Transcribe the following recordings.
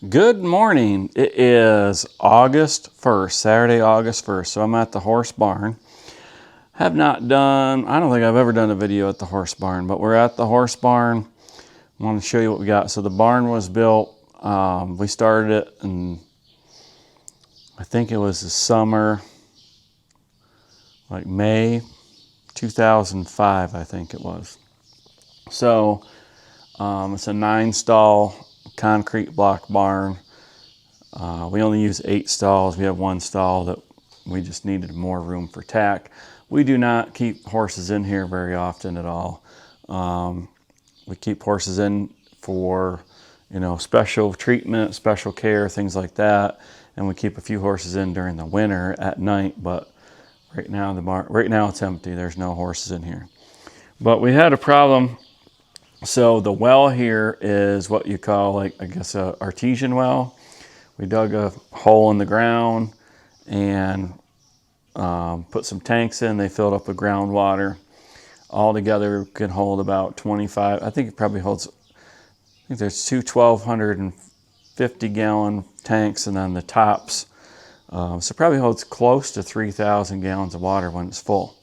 Good morning. It is August 1st, Saturday, August 1st. So I'm at the horse barn. Have not done, I don't think I've ever done a video at the horse barn, but we're at the horse barn. I want to show you what we got. So the barn was built, we started it in, I think it was the summer, like May 2005, I think it was. So it's a 9-stall concrete block barn. We only use 8 stalls. We have 1 stall that we just needed more room for tack. We do not keep horses in here very often at all. We keep horses in for, special treatment, special care, things like that. And we keep a few horses in during the winter at night, but right now it's empty. There's no horses in here. But we had a problem. So the well here is what you call, a artesian well. We dug a hole in the ground and put some tanks in. They filled up with groundwater. All together can hold about 25. I think it probably holds, there's two 1,250 gallon tanks and then the tops. So it probably holds close to 3,000 gallons of water when it's full.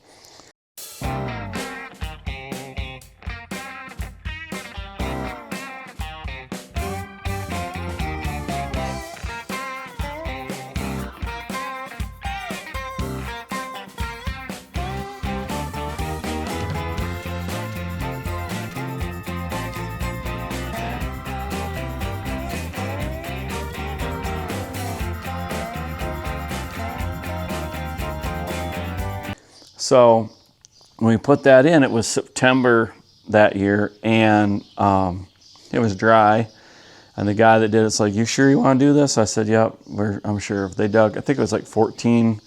So when we put that in, it was September that year, and it was dry. And the guy that did it's like, "You sure you want to do this?" I said, "Yep, I'm sure." They dug, I think it was like 14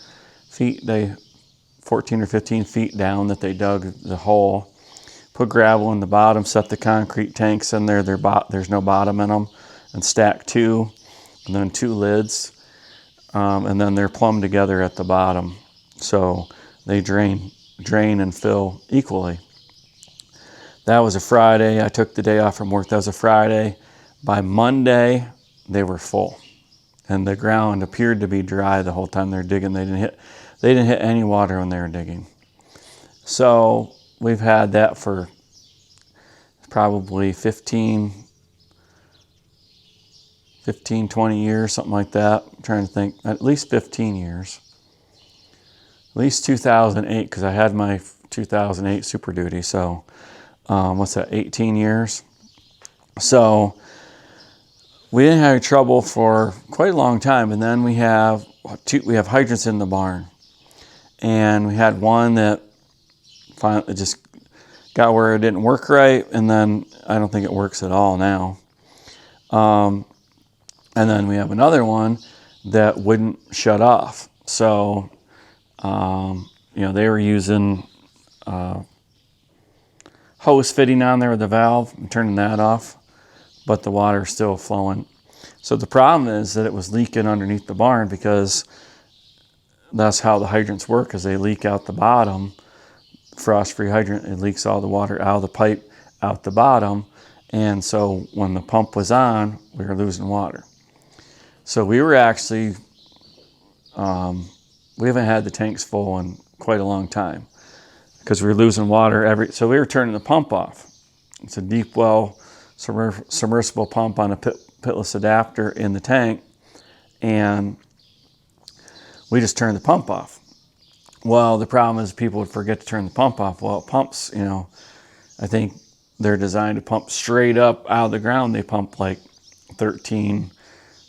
or 15 feet down that they dug the hole. Put gravel in the bottom, set the concrete tanks in there. There's no bottom in them, and stacked 2, and then 2 lids, and then they're plumbed together at the bottom. So they drain and fill equally. That was a Friday. I took the day off from work. That was a Friday. By Monday, they were full, and the ground appeared to be dry the whole time they're digging. They didn't hit any water when they were digging. So we've had that for probably 15, 20 years, something like that. I'm trying to think, at least 15 years. At least 2008, because I had my 2008 Super Duty. So what's that, 18 years? So we didn't have any trouble for quite a long time. And then we have hydrants in the barn. And we had one that finally just got where it didn't work right. And then I don't think it works at all now. And then we have another one that wouldn't shut off. So they were using hose fitting on there with the valve and turning that off, but the water's still flowing. So the problem is that it was leaking underneath the barn, because that's how the hydrants work, is they leak out the bottom. Frost-free hydrant, it leaks all the water out of the pipe out the bottom. And so when the pump was on, we were losing water. So we were actually, we haven't had the tanks full in quite a long time, because we were losing water so we were turning the pump off. It's a deep well submersible pump on a pitless adapter in the tank, and we just turned the pump off. Well, the problem is people would forget to turn the pump off. Well, pumps, I think they're designed to pump straight up out of the ground. They pump like 13,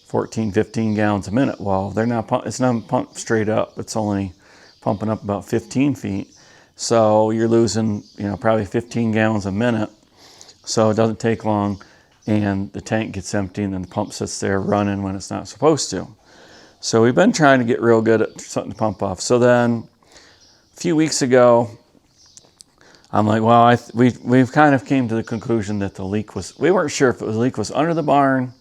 14, 15 gallons a minute. Well, it's not pumped straight up. It's only pumping up about 15 feet. So you're losing, probably 15 gallons a minute. So it doesn't take long, and the tank gets empty, and then the pump sits there running when it's not supposed to. So we've been trying to get real good at something to pump off. So then a few weeks ago, I'm like, well, we've kind of came to the conclusion that the leak we weren't sure if the leak was under the barn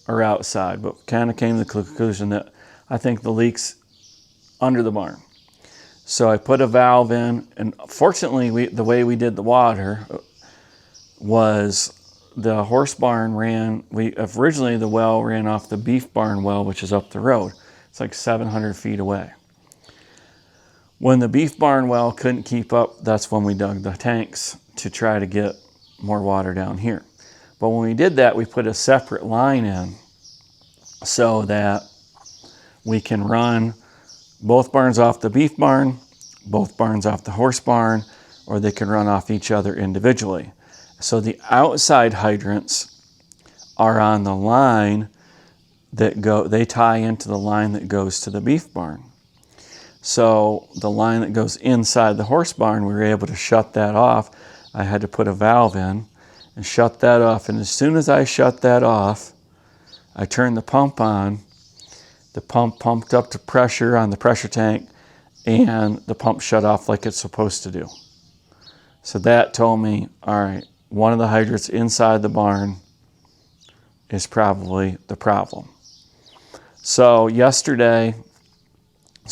or outside, but kind of came to the conclusion that I think the leak's under the barn. So I put a valve in, and fortunately, the way we did the water was the horse barn originally the well ran off the beef barn well, which is up the road. It's like 700 feet away. When the beef barn well couldn't keep up, that's when we dug the tanks to try to get more water down here. But when we did that, we put a separate line in so that we can run both barns off the beef barn, both barns off the horse barn, or they can run off each other individually. So the outside hydrants are on the line they tie into the line that goes to the beef barn. So the line that goes inside the horse barn, we were able to shut that off. I had to put a valve in and shut that off. And as soon as I shut that off, I turned the pump on. The pump pumped up to pressure on the pressure tank, and the pump shut off like it's supposed to do. So that told me, all right, one of the hydrants inside the barn is probably the problem. So yesterday,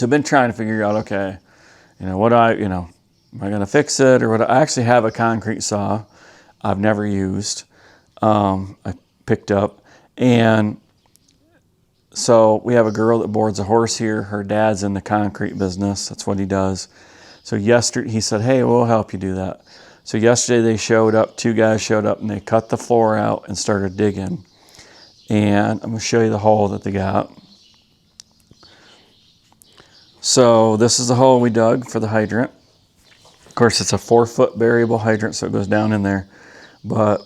I've been trying to figure out, okay, am I going to fix it, or I actually have a concrete saw I've never used. I picked up, and so we have a girl that boards a horse here. Her dad's in the concrete business. That's what he does. So yesterday he said, hey, we'll help you do that. So yesterday they showed up, 2 guys showed up, and they cut the floor out and started digging. And I'm going to show you the hole that they got. So this is the hole we dug for the hydrant. Of course, it's a 4-foot variable hydrant, so it goes down in there. But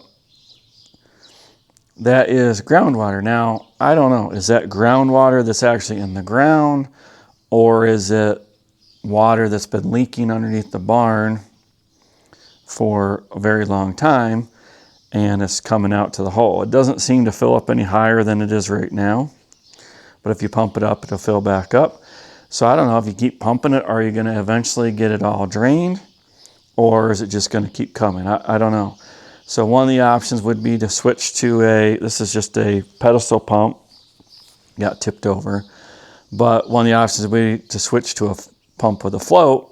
that is groundwater. Now, I don't know, is that groundwater that's actually in the ground, or is it water that's been leaking underneath the barn for a very long time and it's coming out to the hole? It doesn't seem to fill up any higher than it is right now, but if you pump it up, it'll fill back up. So I don't know, if you keep pumping it, are you going to eventually get it all drained, or is it just going to keep coming? I don't know. So one of the options would be to switch to this is just a pedestal pump, got tipped over. But one of the options would be to switch to a pump with a float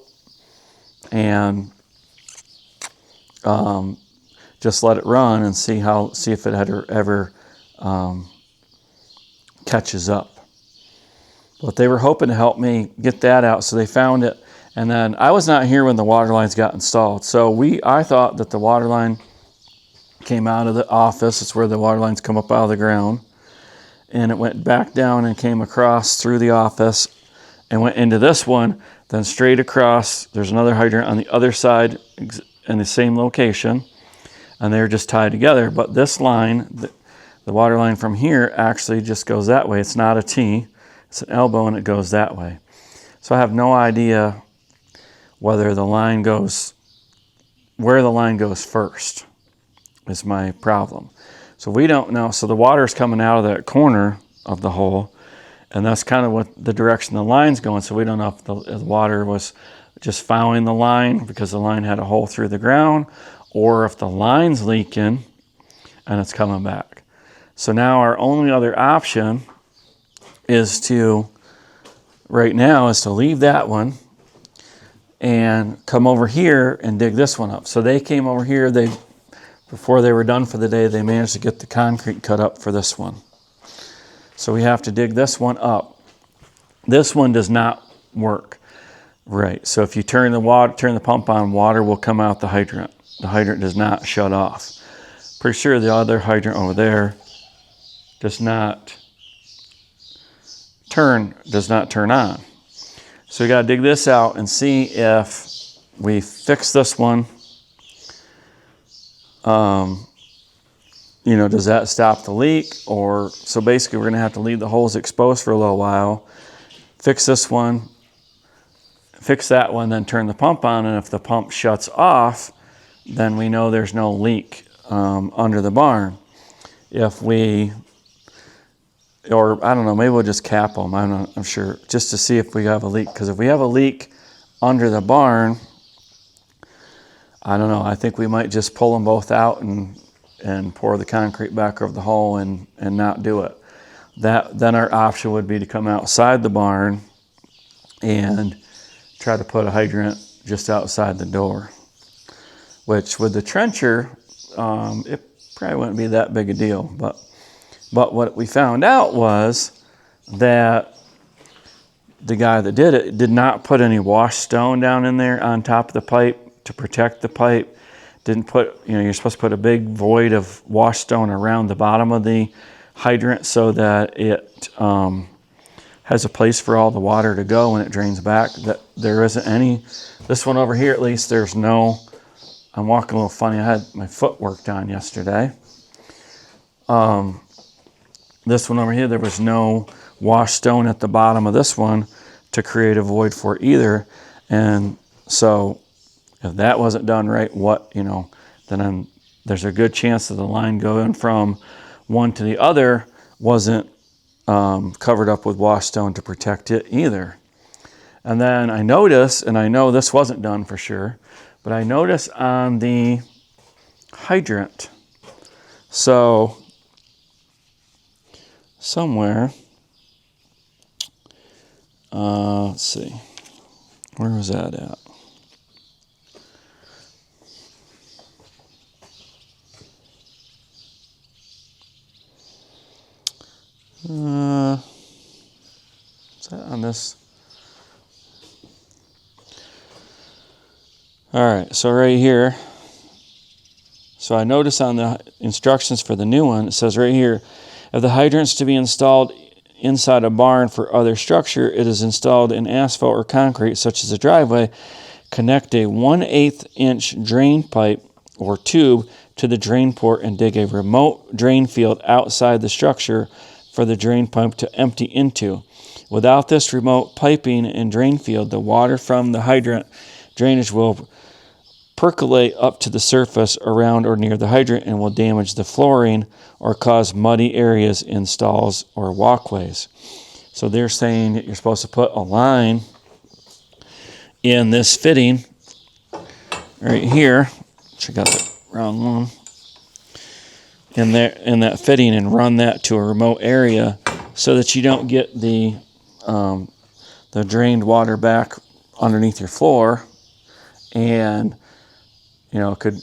and just let it run and see if it ever catches up. But they were hoping to help me get that out, so they found it. And then I was not here when the water lines got installed. So I thought that the water line came out of the office. It's where the water lines come up out of the ground. And it went back down and came across through the office and went into this one, then straight across. There's another hydrant on the other side in the same location, and they're just tied together. But this line, the water line from here, actually just goes that way. It's not a T, it's an elbow, and it goes that way. So I have no idea whether the line goes, where the line goes first is my problem. So we don't know. So the water is coming out of that corner of the hole, and that's kind of what the direction the line's going. So we don't know if the water was just following the line because the line had a hole through the ground, or if the line's leaking and it's coming back. So now our only other option is right now is to leave that one and come over here and dig this one up. So they came over here, before they were done for the day, they managed to get the concrete cut up for this one. So we have to dig this one up. This one does not work right. So if you turn the pump on, water will come out the hydrant. The hydrant does not shut off. Pretty sure the other hydrant over there does not turn on. So we got to dig this out and see if we fix this one. Does that stop the leak? So basically we're going to have to leave the holes exposed for a little while, fix this one, fix that one, then turn the pump on. And if the pump shuts off, then we know there's no leak under the barn. Or I don't know, maybe we'll just cap them. I'm sure, just to see if we have a leak. Because if we have a leak under the barn, I don't know, I think we might just pull them both out and pour the concrete back over the hole and not do it. Then our option would be to come outside the barn and try to put a hydrant just outside the door. Which with the trencher, it probably wouldn't be that big a deal. But what we found out was that the guy that did it did not put any wash stone down in there on top of the pipe to protect the pipe. Didn't put, you're supposed to put a big void of wash stone around the bottom of the hydrant so that it has a place for all the water to go when it drains back. That there isn't any. This one over here, at least, there's no. I'm walking a little funny. I had my foot worked on yesterday. This one over here, there was no wash stone at the bottom of this one to create a void for either. And so if that wasn't done right, then there's a good chance that the line going from one to the other wasn't covered up with wash stone to protect it either. And then I noticed, and I know this wasn't done for sure, but I noticed on the hydrant, so somewhere, let's see, where was that at? Is that on this? All right, so right here. So I notice on the instructions for the new one, it says right here, if the hydrant's to be installed inside a barn for other structure, it is installed in asphalt or concrete, such as a driveway. Connect a 1/8 inch drain pipe or tube to the drain port and dig a remote drain field outside the structure for the drain pipe to empty into. Without this remote piping and drain field, the water from the hydrant drainage will percolate up to the surface around or near the hydrant and will damage the flooring or cause muddy areas in stalls or walkways. So they're saying that you're supposed to put a line in this fitting right here, which I got the wrong one, in that fitting, and run that to a remote area so that you don't get the drained water back underneath your floor, and it could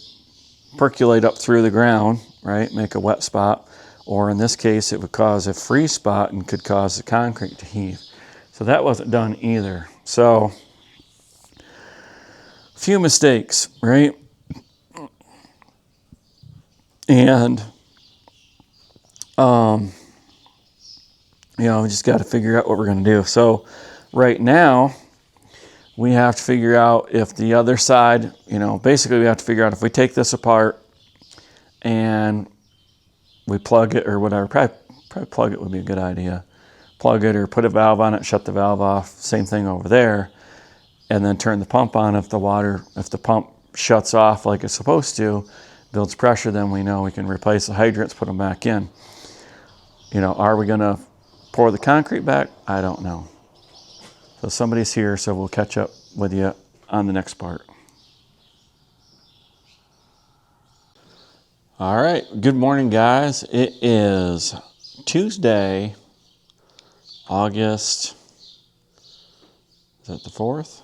percolate up through the ground, right? Make a wet spot, or in this case, it would cause a freeze spot and could cause the concrete to heave. So that wasn't done either. So a few mistakes, right? And we just got to figure out what we're going to do. So right now, we have to figure out if the other side, basically we have to figure out if we take this apart and we plug it or whatever. Probably plug it would be a good idea. Plug it or put a valve on it, shut the valve off. Same thing over there. And then turn the pump on. If the pump shuts off like it's supposed to, builds pressure, then we know we can replace the hydrants, put them back in. Are we going to pour the concrete back? I don't know. So somebody's here, so we'll catch up with you on the next part. All right, good morning, guys. It is Tuesday, August, is that the 4th?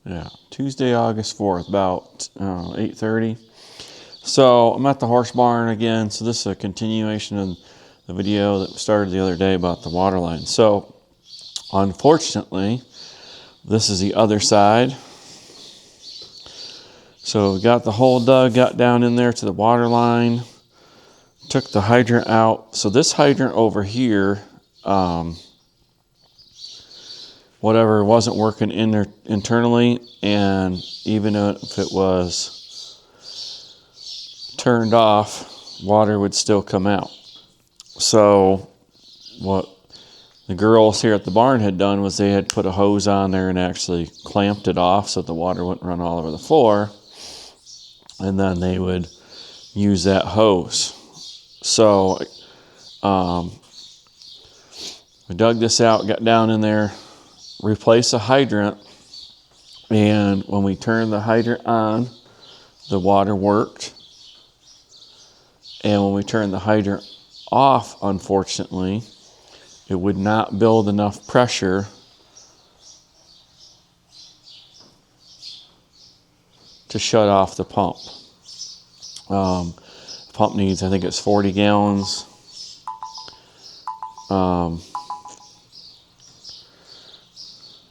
Yeah, Tuesday, August 4th, about 8:30. So I'm at the horse barn again. So this is a continuation of the video that started the other day about the water line. So unfortunately, this is the other side. So we got the hole dug, got down in there to the water line, took the hydrant out. So this hydrant over here, whatever wasn't working in there internally, and even if it was turned off, water would still come out. So what the girls here at the barn had done was they had put a hose on there and actually clamped it off so the water wouldn't run all over the floor, and then they would use that hose. So we dug this out, got down in there, replaced the hydrant, and when we turned the hydrant on, the water worked. And when we turned the hydrant off, unfortunately, it would not build enough pressure to shut off the pump. Pump needs, I think it's 40 gallons.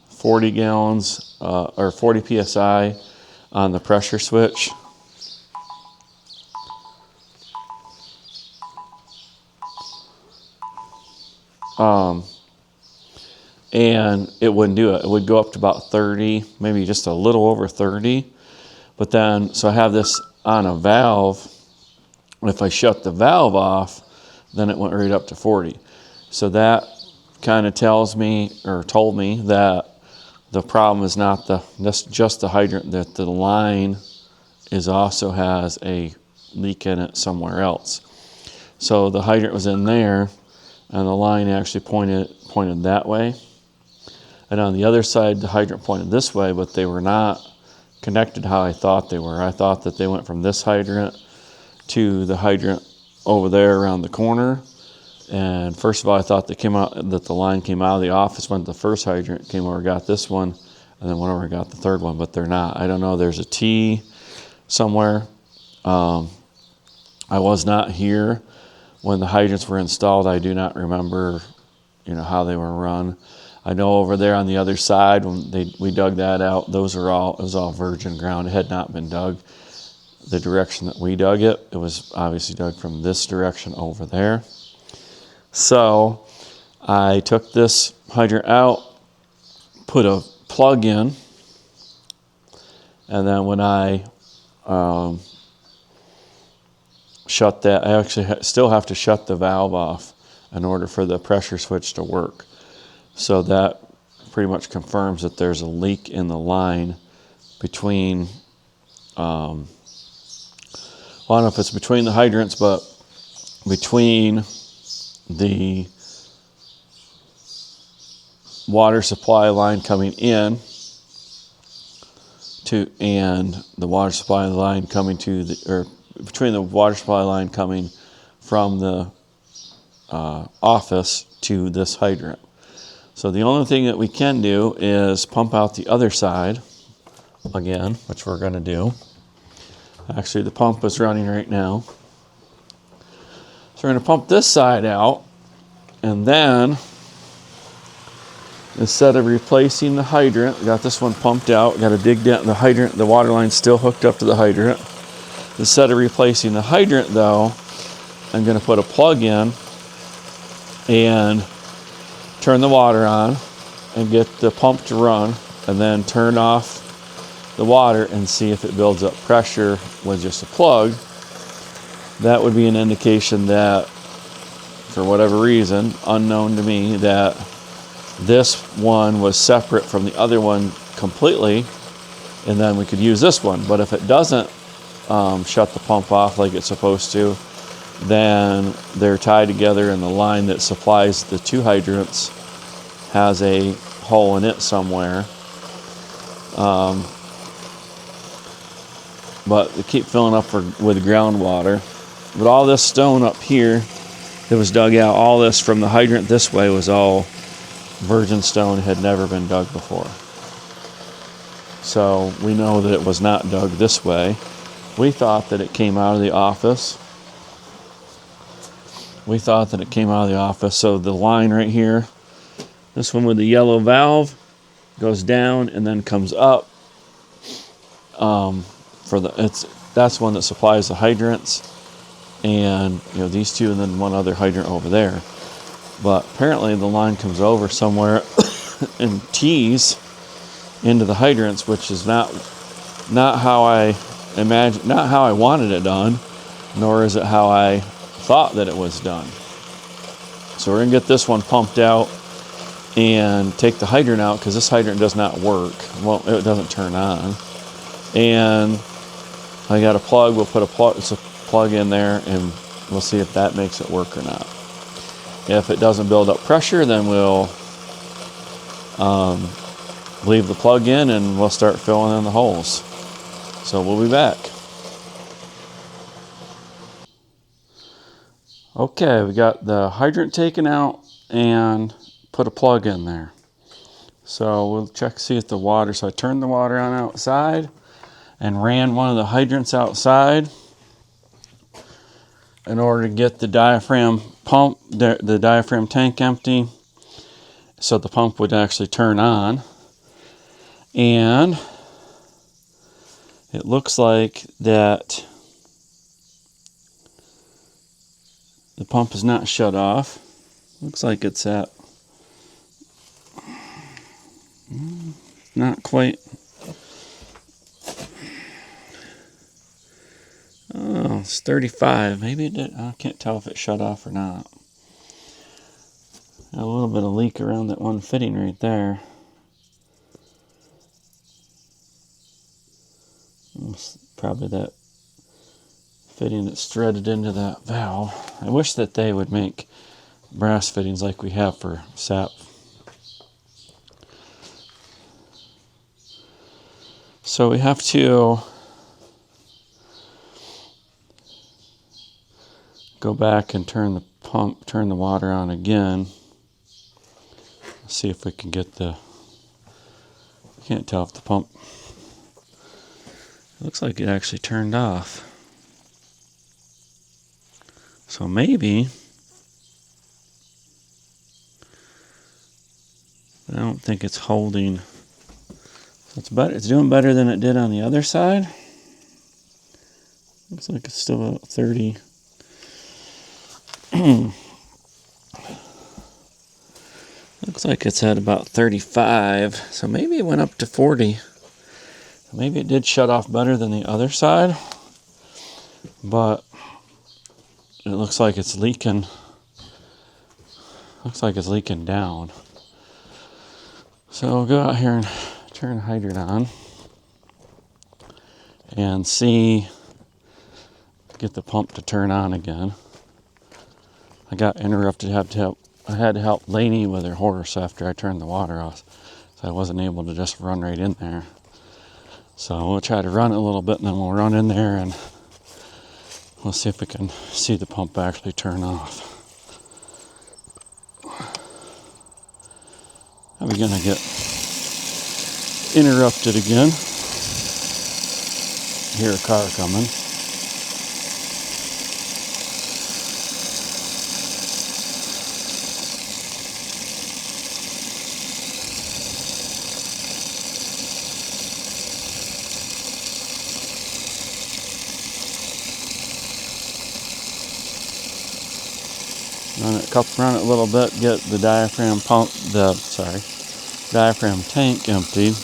40 gallons or 40 psi on the pressure switch. And it wouldn't do it. It would go up to about 30, maybe just a little over 30. But then, so I have this on a valve. If I shut the valve off, then it went right up to 40. So that kind of tells me, or told me, that the problem is not just the hydrant, that the line also has a leak in it somewhere else. So the hydrant was in there, and the line actually pointed that way. And on the other side, the hydrant pointed this way, but they were not connected how I thought they were. I thought that they went from this hydrant to the hydrant over there around the corner. And first of all, I thought that the line came out of the office, went to the first hydrant, came over, got this one, and then went over and got the third one, but they're not. I don't know, there's a T somewhere. I was not here when the hydrants were installed. I do not remember, how they were run. I know over there on the other side, when we dug that out, it was all virgin ground. It had not been dug the direction that we dug it. It was obviously dug from this direction over there. So I took this hydrant out, put a plug in, and then when I shut that, I actually still have to shut the valve off in order for the pressure switch to work. So that pretty much confirms that there's a leak in the line between, I don't know if it's between the hydrants, but between the water supply line coming in and the water supply line coming between the water supply line coming from the office to this hydrant. So the only thing that we can do is pump out the other side again, which we're going to do. Actually, the pump is running right now. So we're going to pump this side out, and then instead of replacing the hydrant, we got this one pumped out, got to dig down the hydrant, the water line's still hooked up to the hydrant. Instead of replacing the hydrant though, I'm going to put a plug in and turn the water on and get the pump to run, and then turn off the water and see if it builds up pressure with just a plug. That would be an indication that, for whatever reason, unknown to me, that this one was separate from the other one completely, and then we could use this one. But if it doesn't shut the pump off like it's supposed to, then they're tied together, and the line that supplies the two hydrants has a hole in it somewhere. But they keep filling up with groundwater. But all this stone up here that was dug out, all this from the hydrant this way was all virgin stone, had never been dug before. So we know that it was not dug this way. We thought that it came out of the office. So the line right here, this one with the yellow valve, goes down and then comes up. That's one that supplies the hydrants, and these two, and then one other hydrant over there. But apparently the line comes over somewhere and tees into the hydrants, which is not how I imagined, not how I wanted it done, nor is it how I thought that it was done. So we're gonna get this one pumped out and take the hydrant out, because this hydrant does not work. Well, it doesn't turn on. And I got a plug. We'll put a plug in there, and we'll see if that makes it work or not. If it doesn't build up pressure, then we'll leave the plug in and we'll start filling in the holes. So we'll be back. Okay, we got the hydrant taken out and put a plug in there. So we'll check, see if the water, so I turned the water on outside and ran one of the hydrants outside. in order to get the diaphragm pump, the diaphragm tank empty, so the pump would actually turn on. And it looks like that the pump is not shut off. Looks like it's at not quite. Oh, it's 35. Maybe it did. I can't tell if it shut off or not. Got a little bit of leak around that one fitting right there. Probably that fitting that's threaded into that valve. I wish that they would make brass fittings like we have for SAP. So we have to go back and turn the pump, turn the water on again. See if we can get the, can't tell if the pump, it looks like it actually turned off. So maybe, I don't think it's holding. It's better. It's doing better than it did on the other side. Looks like it's still about 30. Looks like it's at about 35. So maybe it went up to 40. Maybe it did shut off better than the other side. But it looks like it's leaking. Looks like it's leaking down. So we'll go out here and turn the hydrant on and see, get the pump to turn on again. I got interrupted, I had to help Lainey with her horse after I turned the water off, so I wasn't able to just run right in there. So we'll try to run it a little bit and then we'll run in there and we'll see if we can see the pump actually turn off. Are we gonna get interrupted again? Hear a car coming. Run it a little bit, get the diaphragm pump, diaphragm tank emptied.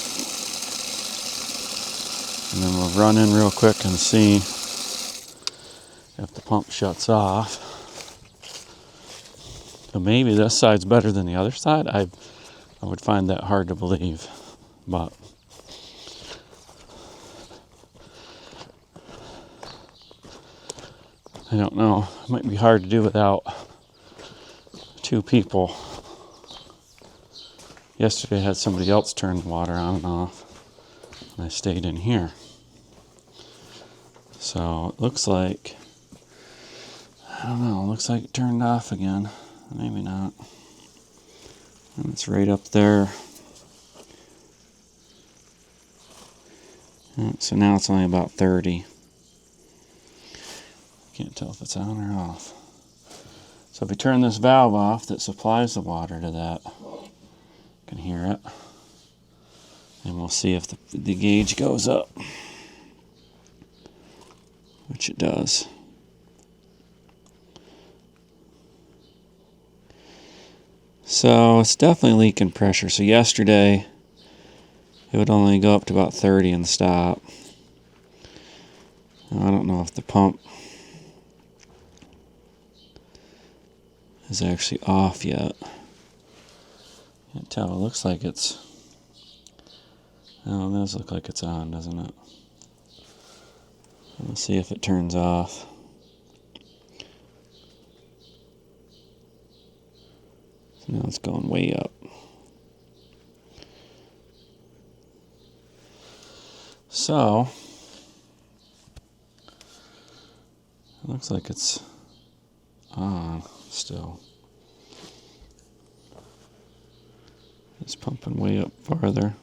And then we'll run in real quick and see if the pump shuts off. So maybe this side's better than the other side. I would find that hard to believe, but I don't know. It might be hard to do without two people. Yesterday I had somebody else turn the water on and off, and I stayed in here. So it looks like, I don't know, it looks like it turned off again. Maybe not. And it's right up there. So now it's only about 30. Can't tell if it's on or off. So if we turn this valve off that supplies the water to that, you can hear it. And we'll see if the gauge goes up, which it does. So it's definitely leaking pressure. So yesterday it would only go up to about 30 and stop. Now, I don't know if the pump is actually off yet. Can't tell. It looks like it's, oh, it does look like it's on, doesn't it? Let's see if it turns off. So now it's going way up. So it looks like it's on still. It's pumping way up farther.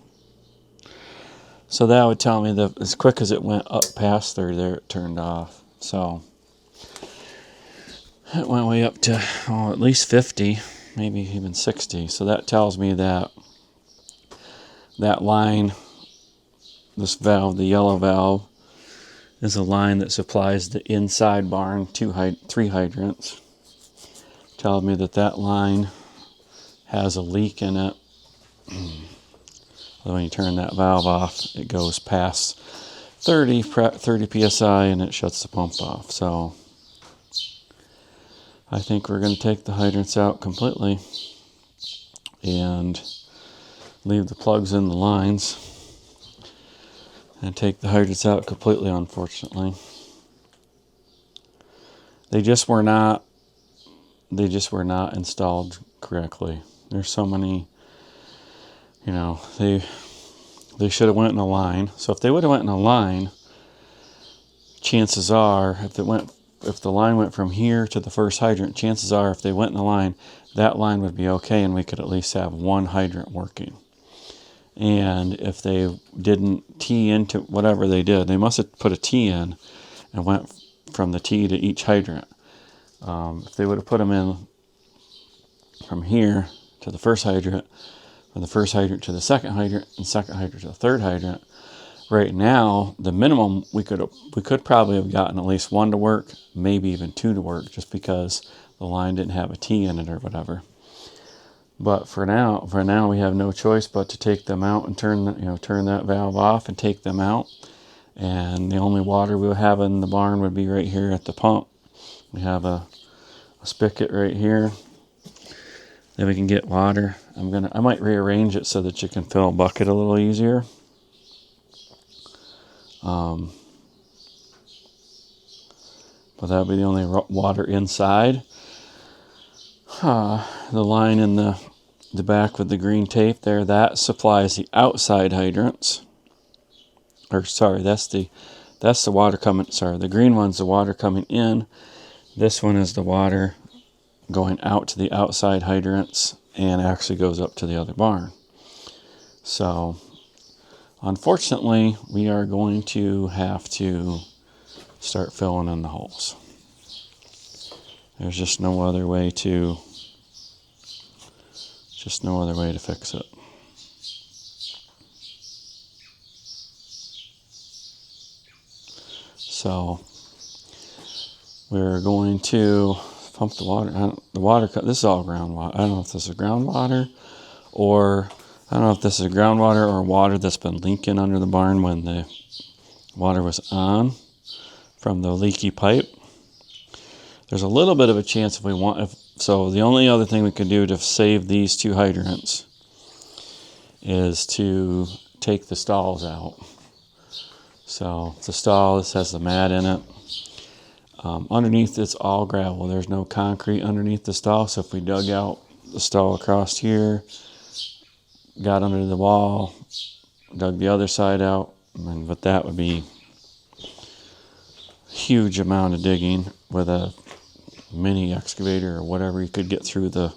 So that would tell me that as quick as it went up past 30 there, it turned off. So It went way up to at least 50, maybe even 60. So that tells me that that line, this valve, the yellow valve, is a line that supplies the inside barn 3 hydrants. Tells me that that line has a leak in it. When you turn that valve off, it goes past 30 psi and it shuts the pump off. So I think we're going to take the hydrants out completely and leave the plugs in the lines and take the hydrants out completely, unfortunately. They just were not installed correctly. There's so many, they should have went in a line. So if they would have went in a line, chances are if the line went from here to the first hydrant, chances are if they went in a line, that line would be okay and we could at least have one hydrant working. And if they didn't tee into whatever they did, they must have put a tee in and went from the tee to each hydrant. If they would have put them in from here to the first hydrant, from the first hydrant to the second hydrant, and second hydrant to the third hydrant, right now the minimum we could probably have gotten at least 1 to work, maybe even 2 to work, just because the line didn't have a T in it or whatever. But for now we have no choice but to take them out and turn that valve off and take them out. And the only water we'll have in the barn would be right here at the pump. We have a spigot right here that we can get water. I might rearrange it so that you can fill a bucket a little easier. But that would be the only water inside. The line in the back with the green tape there, that supplies the outside hydrants. Or sorry, that's the water coming, the green one's the water coming in. This one is the water going out to the outside hydrants and actually goes up to the other barn. So unfortunately, we are going to have to start filling in the holes. There's just no other way to fix it. So we're going to pump the water. This is all groundwater. I don't know if this is groundwater or water that's been leaking under the barn when the water was on from the leaky pipe. There's a little bit of a chance so the only other thing we could do to save these 2 hydrants is to take the stalls out. So the stall, this has the mat in it. Underneath it's all gravel. There's no concrete underneath the stall. So if we dug out the stall across here, got under the wall, dug the other side out, but that would be a huge amount of digging with a mini excavator or whatever you could get through the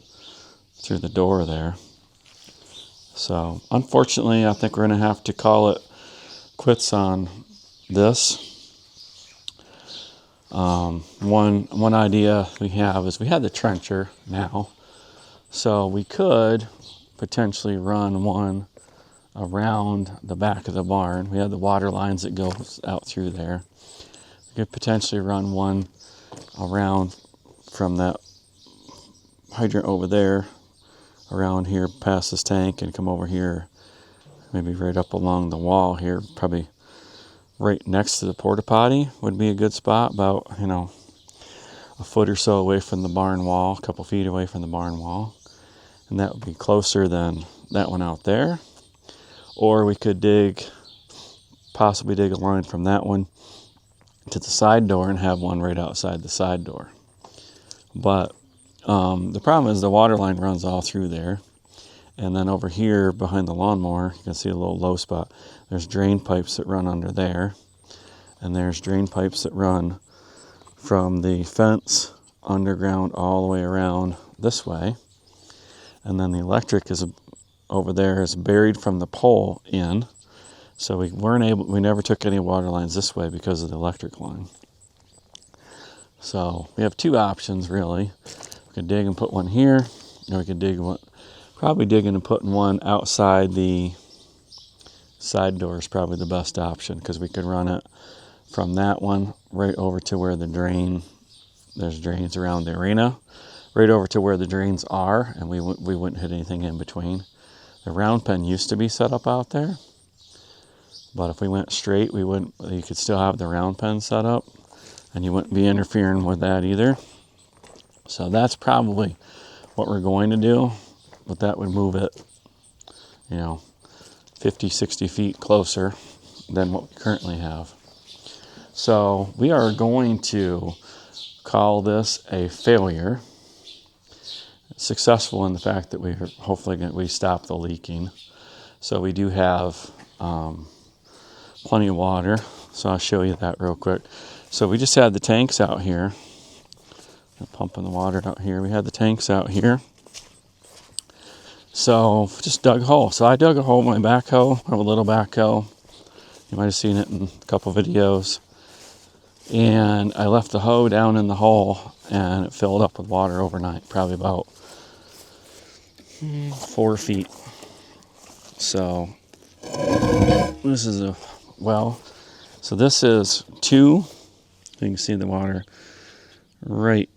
door there. So unfortunately, I think we're going to have to call it quits on this. One idea we have is we have the trencher now, so we could potentially run one around the back of the barn. We have the water lines that go out through there. We could potentially run one around from that hydrant over there, around here past this tank, and come over here, maybe right up along the wall here, probably right next to the porta potty would be a good spot, about a foot or so away from the barn wall, a couple feet away from the barn wall, and that would be closer than that one out there. Or we could possibly dig a line from that one to the side door and have one right outside the side door. But the problem is the water line runs all through there. And then over here behind the lawnmower, you can see a little low spot. There's drain pipes that run under there. And there's drain pipes that run from the fence underground all the way around this way. And then the electric is over there, is buried from the pole in. So we never took any water lines this way because of the electric line. So we have two options really. We could dig and put one here, or we could dig one, probably digging and putting one outside the side door is probably the best option, because we could run it from that one right over to where the drain, there's drains around the arena, right over to where the drains are, and we wouldn't hit anything in between. The round pen used to be set up out there, but if we went straight, we wouldn't. You could still have the round pen set up, and you wouldn't be interfering with that either. So that's probably what we're going to do, but that would move it, 50, 60 feet closer than what we currently have. So we are going to call this a failure. Successful in the fact that we stopped the leaking. So we do have plenty of water. So I'll show you that real quick. So we just had the tanks out here. Pumping the water out here. We had the tanks out here. So just dug a hole. So I dug a hole with my backhoe, I have a little backhoe. You might have seen it in a couple videos. And I left the hoe down in the hole, and it filled up with water overnight, probably about 4 feet. So this is a well. So this is two. You can see the water right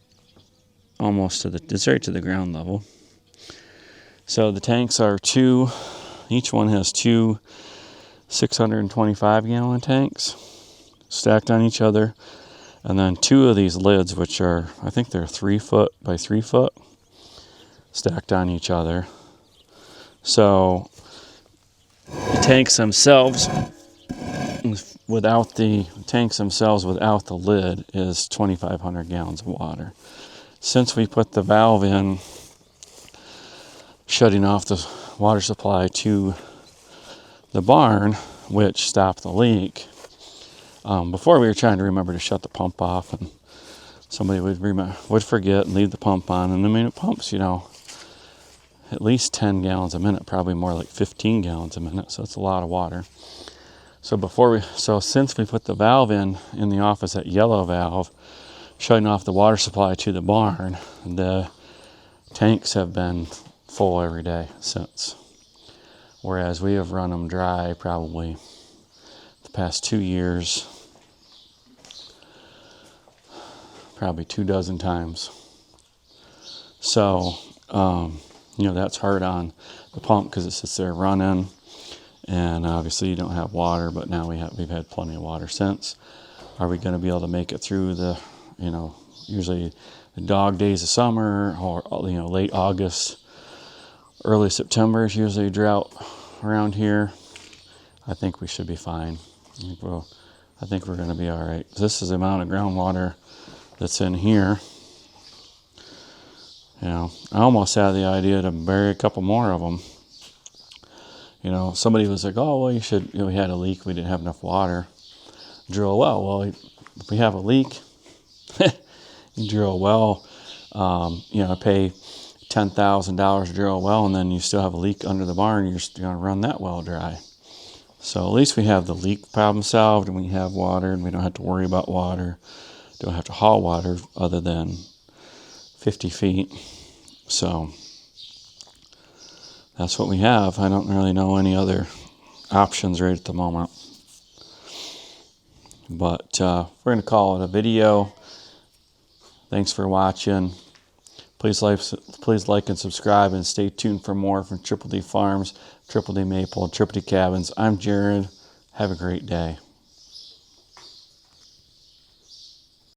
almost it's right to the ground level. So the tanks are two, each one has two 625 gallon tanks stacked on each other. And then two of these lids, which are, I think they're 3 foot by 3 foot, stacked on each other. So the tanks themselves, without the lid, is 2,500 gallons of water. Since we put the valve in, shutting off the water supply to the barn, which stopped the leak, before we were trying to remember to shut the pump off, and somebody would forget and leave the pump on, and I mean it pumps, at least 10 gallons a minute, probably more like 15 gallons a minute, so it's a lot of water. So since we put the valve in the office, that yellow valve, shutting off the water supply to the barn, the tanks have been full every day since. Whereas we have run them dry probably the past 2 years, probably 24 times. So, that's hard on the pump because it sits there running, and obviously you don't have water, but now we've had plenty of water since. Are we going to be able to make it through the, usually the dog days of summer, or, late August, early September is usually drought around here? I think we should be fine. I think we're going to be all right. This is the amount of groundwater that's in here. I almost had the idea to bury a couple more of them. Somebody was like, oh, well, you should, we had a leak, we didn't have enough water. Drill a well. Well, if we have a leak, you drill a well, pay $10,000 to drill a well, and then you still have a leak under the barn, you're just going to run that well dry. So at least we have the leak problem solved, and we have water, and we don't have to worry about water. Don't have to haul water other than 50 feet. So that's what we have. I don't really know any other options right at the moment. But we're going to call it a video. Thanks for watching. Please like and subscribe, and stay tuned for more from Triple D Farms, Triple D Maple, Triple D Cabins. I'm Jared. Have a great day.